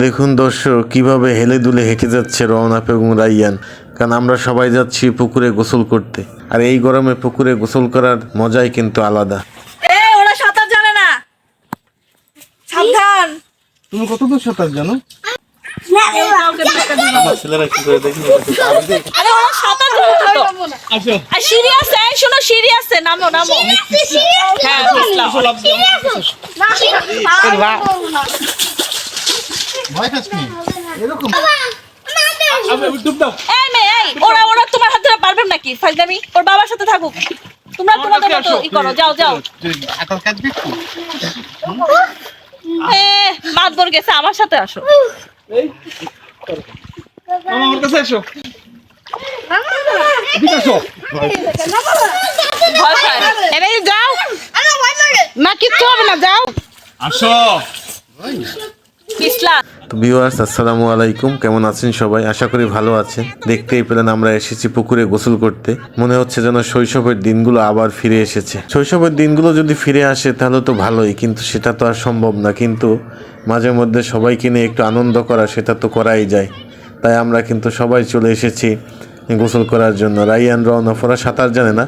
দেখুন দর্শক কিভাবে হেলে দুলে হেঁটে যাচ্ছে রওনাক এবং রাইয়ান, কারণ আমরা সবাই যাচ্ছি পুকুরে গোসল করতে। আর এই গরমে পুকুরে গোসল করার মজাই কিন্তু আলাদা। ওরা সাঁতার জানে না, সাবধান। তুমি কত দূর সাঁতার জানো? ছেলেরা কি করে দেখি। আরে ওরা সাঁতার জানে না। আসো আর সিরিয়াস এই শোনো, সিরিয়াস নামো নামো। হ্যাঁ ভয় পাস কি এরকম? এই মেয়ে, এই ওরা ওরা তোমার হাত ধরে পারবেন নাকি? ফাইজলামি, ওর বাবার সাথে থাকুক। তোমরা তোমাদের মতো ই করো, যাও যাও। আকাল কাটবি কি? মাত ধরে গেছে, আমার সাথে আসো। এই আমার কাছে এসো। এদিকে আসো। ভয় পায়। এই যাও না, কিচ্ছু হবে না, যাও আসো। পিছলা। তো ভিউয়ার্স আসসালামু আলাইকুম, কেমন আছেন সবাই? আশা করি ভালো আছেন। দেখতেই পেলেন আমরা এসেছি পুকুরে গোসল করতে। মনে হচ্ছে যেন শৈশবের দিনগুলো আবার ফিরে এসেছে। শৈশবের দিনগুলো যদি ফিরে আসে তাহলে তো ভালোই, কিন্তু সেটা তো আর সম্ভব না। কিন্তু মাঝে মধ্যে সবাইকে নিয়ে একটু আনন্দ করা, সেটা তো করাই যায়। তাই আমরা কিন্তু সবাই চলে এসেছি গোসল করার জন্য। রাইয়ান রওনা ওরা সাঁতার জানে না,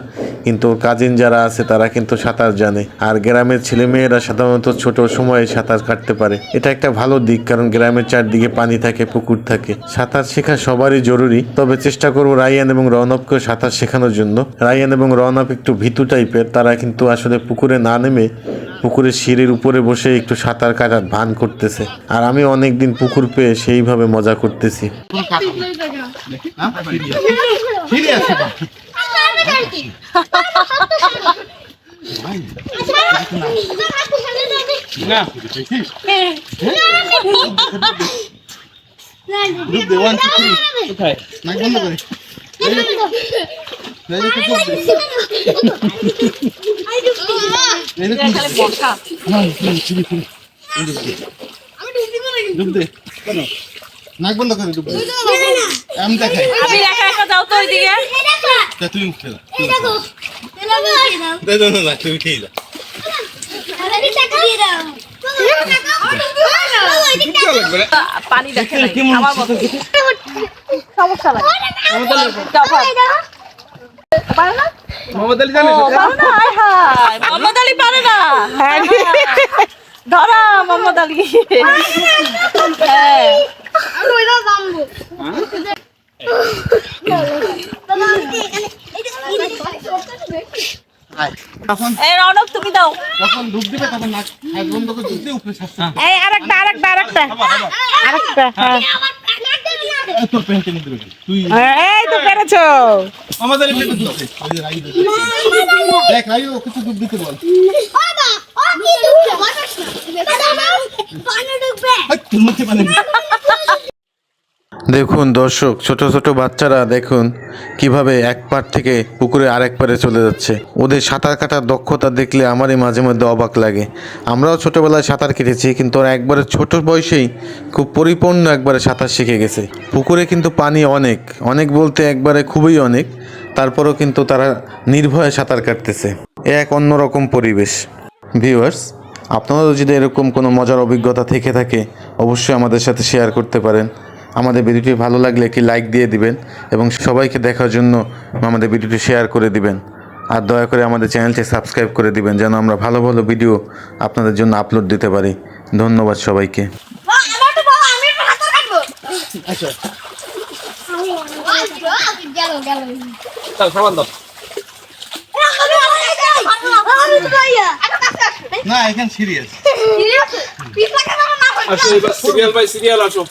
কিন্তু কাজিন যারা আছে তারা কিন্তু সাঁতার জানে। আর গ্রামের ছেলেমেয়েরা সাধারণত ছোট সময়ে সাঁতার কাটতে পারে। এটা একটা ভালো দিক, কারণ গ্রামের চারদিকে পানি থাকে, পুকুর থাকে। সাঁতার শেখা সবারই জরুরি। তবে চেষ্টা করব রাইয়ান এবং রৌনককে সাঁতার শেখানোর জন্য। রাইয়ান এবং রৌনক একটু ভীতু টাইপের, তারা কিন্তু আসলে পুকুরে না নেমে পুকুরের সিঁড়ির উপরে বসে একটু সাঁতার কাটার ভান করতেছে। আর আমি অনেকদিন পুকুর পেয়ে সেইভাবে মজা করতেছি। নাক বন্ধ করে ডুব দে। আমি দেখাই। আমি একা একা যাও তো ওইদিকে। তুমি উঠে যা। দে না তুমি খেয়ে যা। পানি দেখে নাই, আমার মতো সমস্যা নাই। পারে না? মোহাম্মদ আলী জানে? পারে না? হায় হায়, মোহাম্মদ আলী পারে না। ধরা মোহাম্মদ আলী। হ্যাঁ এই রৌনক তুমি দাও। যখন ডুব দিবে তখন নাক বন্ধ করে ডুব দিয়ে উপরে ছাড়ছে। এই আরেকটা হ্যাঁ। তোর প্যান্টে নিয়ে দিবে তুই। এই তো পেরেছো। মোহাম্মদ আলী প্যান্টে দিচ্ছে। ওই যে রাই দেখ রাই ও কিছু ডুব দিতে বল। তোর মুখে পানি। দেখুন দর্শক, ছোট ছোট বাচ্চারা দেখুন কিভাবে এক পার থেকে পুকুরে আরেক পারে চলে যাচ্ছে। ওদের সাঁতার কাটার দক্ষতা দেখলে আমারই মাঝে মধ্যে অবাক লাগে। আমরাও ছোটবেলায় সাঁতার কেটেছি, কিন্তু ওরা একবারে ছোট বয়সেই খুব পরিপূর্ণ একবারে সাঁতার শিখে গেছে। পুকুরে কিন্তু পানি অনেক অনেক বলতে একবারে খুবই অনেক, তারপরও কিন্তু তারা নির্ভয়ে সাঁতার কাটতেছে। এক অন্যরকম পরিবেশ। ভিউয়ার্স, আপনারাও যদি এরকম কোনো মজার অভিজ্ঞতা থেকে থাকে অবশ্যই আমাদের সাথে শেয়ার করতে পারেন। আমাদের ভিডিওটি ভালো লাগলে একটি লাইক দিয়ে দিবেন এবং সবাইকে দেখার জন্য আমাদের ভিডিওটি শেয়ার করে দিবেন। আর দয়া করে আমাদের চ্যানেলটি সাবস্ক্রাইব করে দিবেন, যেন আমরা ভালো ভালো ভিডিও আপনাদের জন্য আপলোড দিতে পারি। ধন্যবাদ সবাইকে। না এখানে সিরিয়াস। সিরিয়াল বাই সিরিয়াল আসো।